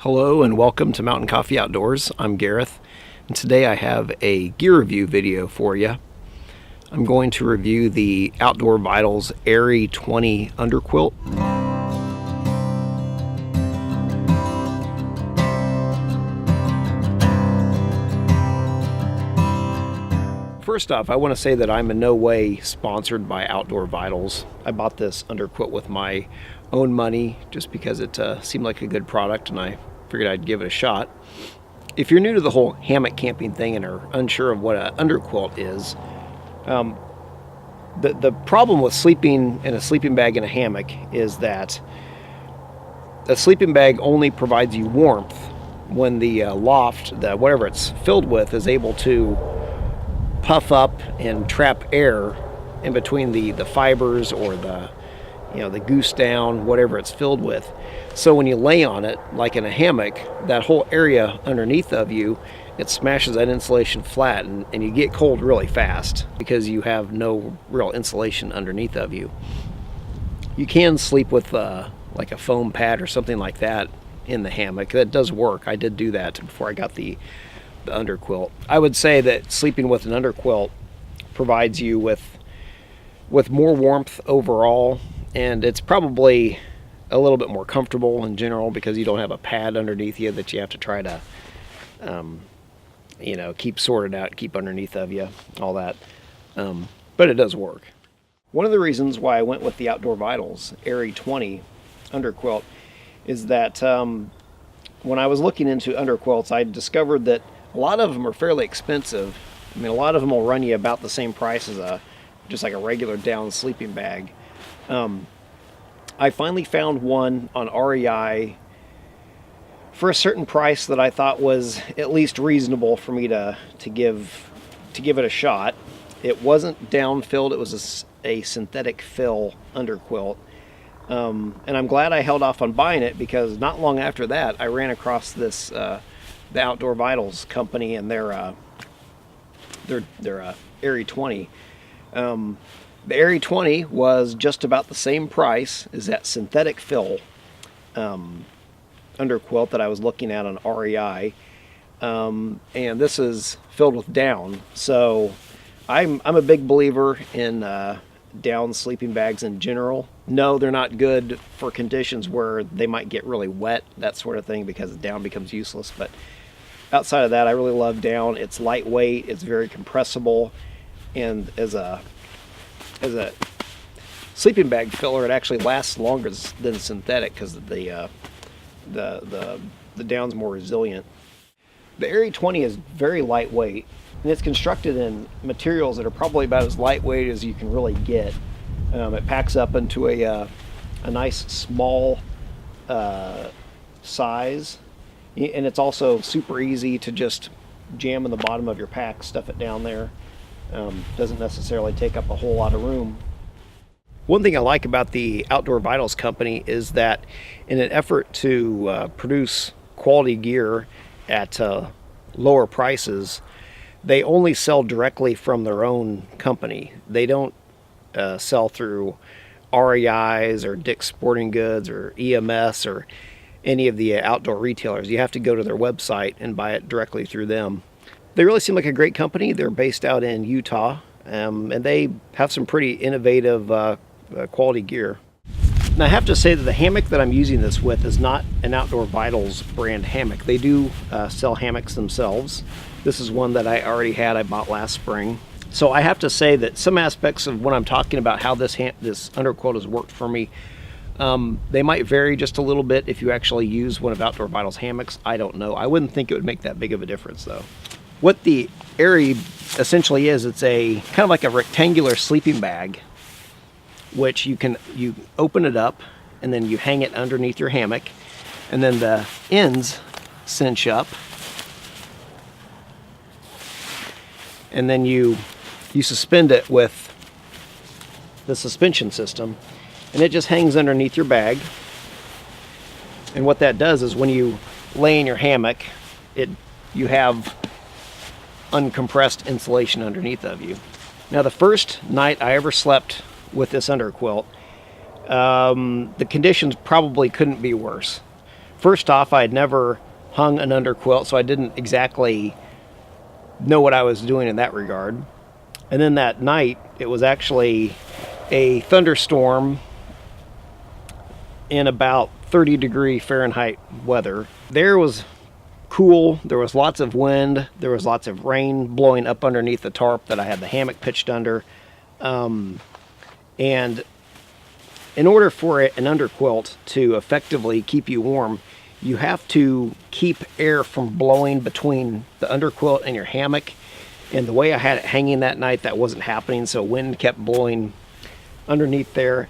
Hello and welcome to Mountaincoffee Outdoors. I'm Gareth, and today I have a gear review video for you. I'm going to review the Outdoor Vitals Aerie 20 Underquilt. First off, I want to say that I'm in no way sponsored by Outdoor Vitals. I bought this underquilt with my own money just because it seemed like a good product and I figured I'd give it a shot. If you're new to the whole hammock camping thing and are unsure of what an underquilt is, the problem with sleeping in a sleeping bag in a hammock is that a sleeping bag only provides you warmth when the loft, whatever it's filled with, is able to puff up and trap air in between the fibers or the goose down, whatever it's filled with. So when you lay on it, like in a hammock, that whole area underneath of you, it smashes that insulation flat and you get cold really fast because you have no real insulation underneath of you. You can sleep with like a foam pad or something like that in the hammock. That does work. I did do that before I got the underquilt. I would say that sleeping with an underquilt provides you with more warmth overall, and it's probably a little bit more comfortable in general because you don't have a pad underneath you that you have to try to keep sorted out, keep underneath of you, all that. But it does work. One of the reasons why I went with the Outdoor Vitals Aerie 20 underquilt is that when I was looking into underquilts, I discovered that a lot of them are fairly expensive. I mean, a lot of them will run you about the same price as just like a regular down sleeping bag. I finally found one on REI for a certain price that I thought was at least reasonable for me to give it a shot. It wasn't down filled, it was a synthetic fill underquilt. And I'm glad I held off on buying it because not long after that I ran across this the Outdoor Vitals company and their Aerie 20. The Aerie 20 was just about the same price as that synthetic fill underquilt that I was looking at on REI, and this is filled with down. So I'm a big believer in down sleeping bags in general. No, they're not good for conditions where they might get really wet, that sort of thing, because down becomes useless. But outside of that, I really love down. It's lightweight, it's very compressible, and as a sleeping bag filler, it actually lasts longer than synthetic because the down's more resilient. The Aerie 20 is very lightweight, and it's constructed in materials that are probably about as lightweight as you can really get. It packs up into a nice small size, and it's also super easy to just jam in the bottom of your pack, stuff it down there. Doesn't necessarily take up a whole lot of room. One thing I like about the Outdoor Vitals company is that in an effort to produce quality gear at lower prices, they only sell directly from their own company. They don't sell through REIs or Dick's Sporting Goods or EMS or any of the outdoor retailers. You have to go to their website and buy it directly through them. They really seem like a great company. They're based out in Utah, and they have some pretty innovative quality gear. Now I have to say that the hammock that I'm using this with is not an Outdoor Vitals brand hammock. They do sell hammocks themselves. This is one that I already had, I bought last spring. So I have to say that some aspects of what I'm talking about, how this underquilt has worked for me, they might vary just a little bit if you actually use one of Outdoor Vitals hammocks. I don't know. I wouldn't think it would make that big of a difference though. What the Aerie essentially is, it's a kind of like a rectangular sleeping bag, which you open it up and then you hang it underneath your hammock, and then the ends cinch up, and then you suspend it with the suspension system, and it just hangs underneath your bag. And what that does is when you lay in your hammock, you have uncompressed insulation underneath of you. Now the first night I ever slept with this underquilt, the conditions probably couldn't be worse. First off, I had never hung an underquilt, so I didn't exactly know what I was doing in that regard. And then that night, it was actually a thunderstorm in about 30-degree Fahrenheit weather. There was cool, there was lots of wind, there was lots of rain blowing up underneath the tarp that I had the hammock pitched under. And in order for an underquilt to effectively keep you warm, you have to keep air from blowing between the underquilt and your hammock. And the way I had it hanging that night, that wasn't happening, so wind kept blowing underneath there.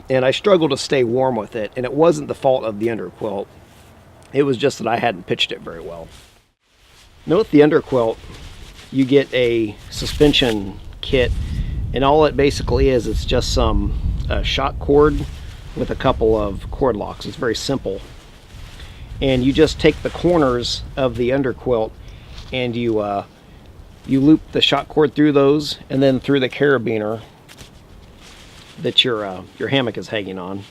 And I struggled to stay warm with it, and it wasn't the fault of the underquilt. It was just that I hadn't pitched it very well. Now with the underquilt, you get a suspension kit, and all it basically is, it's just some shock cord with a couple of cord locks. It's very simple. And you just take the corners of the underquilt and you loop the shock cord through those, and then through the carabiner that your hammock is hanging on.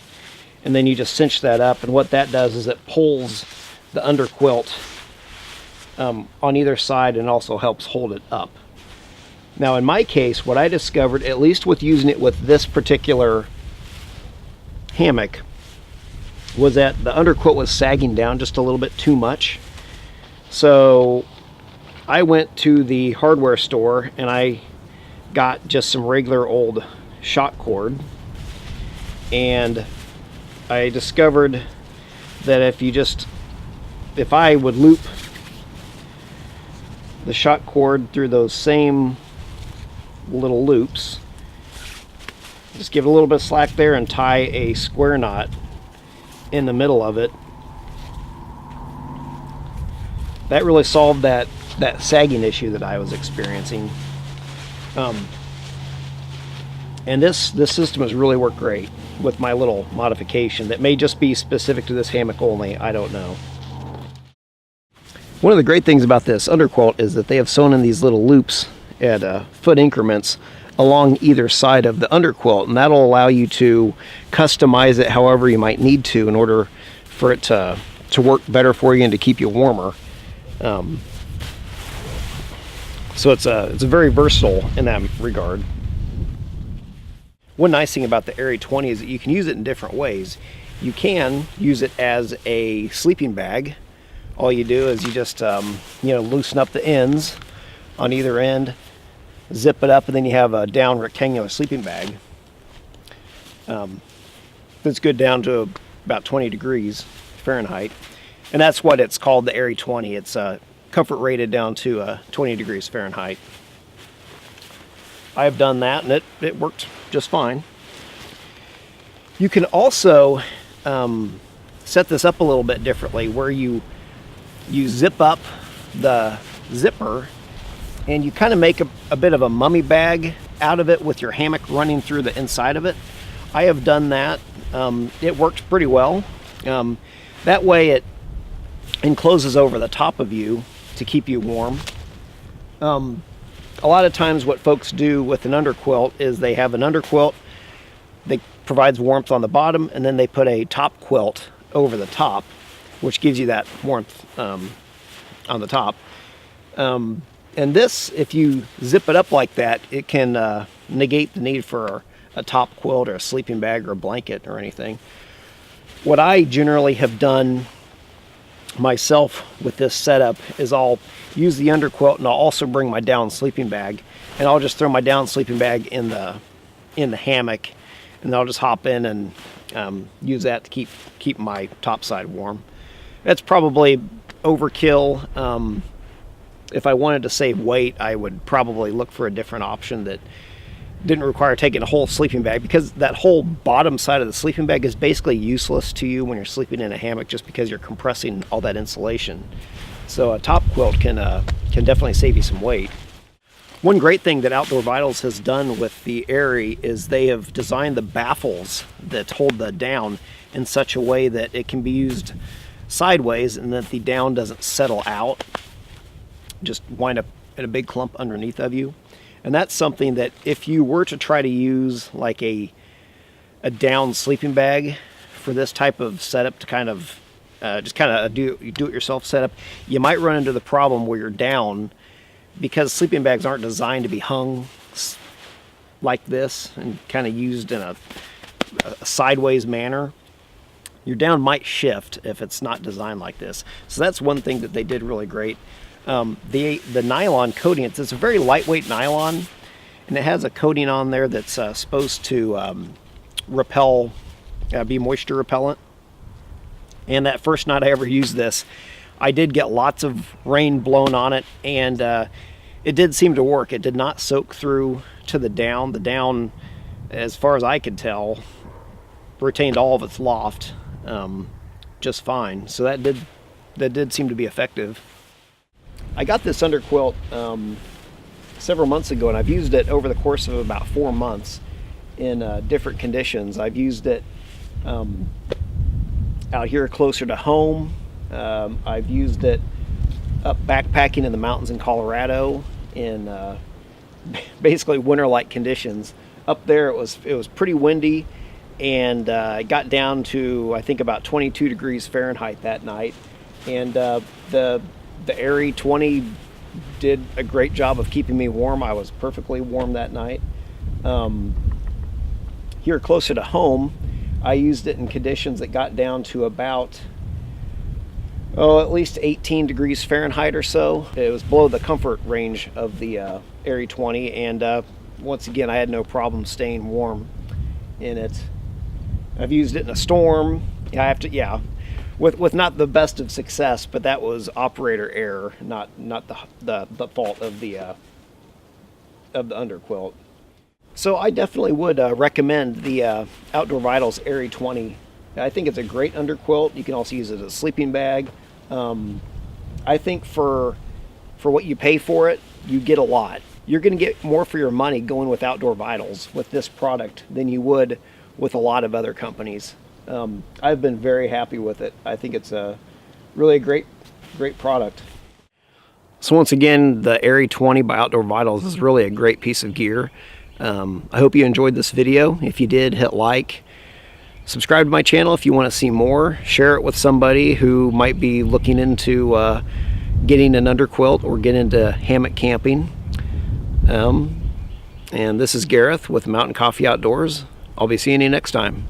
And then you just cinch that up, and what that does is it pulls the underquilt on either side and also helps hold it up. Now in my case, what I discovered, at least with using it with this particular hammock, was that the underquilt was sagging down just a little bit too much. So I went to the hardware store and I got just some regular old shock cord, and I discovered that if I would loop the shock cord through those same little loops, just give it a little bit of slack there and tie a square knot in the middle of it, that really solved that sagging issue that I was experiencing. And this system has really worked great with my little modification that may just be specific to this hammock only, I don't know. One of the great things about this underquilt is that they have sewn in these little loops at foot increments along either side of the underquilt, and that'll allow you to customize it however you might need to in order for it to work better for you and to keep you warmer. So it's very versatile in that regard. One nice thing about the Aerie 20 is that you can use it in different ways. You can use it as a sleeping bag. All you do is you just loosen up the ends on either end, zip it up, and then you have a down rectangular sleeping bag. That's good down to about 20 degrees Fahrenheit, and that's what it's called, the Aerie 20. It's comfort rated down to 20 degrees Fahrenheit. I've done that, and it worked just fine. You can also set this up a little bit differently, where you zip up the zipper and you kind of make a bit of a mummy bag out of it with your hammock running through the inside of it. I have done that. It worked pretty well. That way it encloses over the top of you to keep you warm. A lot of times what folks do with an underquilt is they have an underquilt that provides warmth on the bottom, and then they put a top quilt over the top, which gives you that warmth on the top. And this, if you zip it up like that, it can negate the need for a top quilt or a sleeping bag or a blanket or anything. What I generally have done myself with this setup is I'll use the underquilt, and I'll also bring my down sleeping bag, and I'll just throw my down sleeping bag in the hammock, and I'll just hop in and use that to keep my top side warm. That's probably overkill. If I wanted to save weight, I would probably look for a different option that didn't require taking a whole sleeping bag, because that whole bottom side of the sleeping bag is basically useless to you when you're sleeping in a hammock, just because you're compressing all that insulation. So a top quilt can definitely save you some weight. One great thing that Outdoor Vitals has done with the Aerie is they have designed the baffles that hold the down in such a way that it can be used sideways, and that the down doesn't settle out, just wind up in a big clump underneath of you. And that's something that if you were to try to use like a down sleeping bag for this type of setup to kind of just kind of do-it-yourself setup, you might run into the problem where you're down, because sleeping bags aren't designed to be hung like this and kind of used in a sideways manner. Your down might shift if it's not designed like this. So that's one thing that they did really great. The nylon coating, it's a very lightweight nylon, and it has a coating on there that's supposed to repel, be moisture repellent. And that first night I ever used this, I did get lots of rain blown on it, and it did seem to work. It did not soak through to the down. The down, as far as I could tell, retained all of its loft just fine. So that did seem to be effective. I got this underquilt several months ago, and I've used it over the course of about 4 months in different conditions. I've used it out here closer to home. I've used it up backpacking in the mountains in Colorado in basically winter-like conditions. Up there it was pretty windy, and it got down to, I think, about 22 degrees Fahrenheit that night. And the Aerie 20 did a great job of keeping me warm. I was perfectly warm that night. Here closer to home, I used it in conditions that got down to about, at least 18 degrees Fahrenheit or so. It was below the comfort range of the Aerie 20, and once again, I had no problem staying warm in it. I've used it in a storm. With not the best of success, but that was operator error, not the fault of the underquilt. So I definitely would recommend the Outdoor Vitals Aerie 20. I think it's a great underquilt. You can also use it as a sleeping bag. I think for what you pay for it, you get a lot. You're going to get more for your money going with Outdoor Vitals with this product than you would with a lot of other companies. I've been very happy with it. I think it's really a great product. So once again, the Aerie 20 by Outdoor Vitals is really a great piece of gear. I hope you enjoyed this video. If you did, hit like. Subscribe to my channel if you want to see more. Share it with somebody who might be looking into getting an underquilt or get into hammock camping. And this is Gareth with Mountain Coffee Outdoors. I'll be seeing you next time.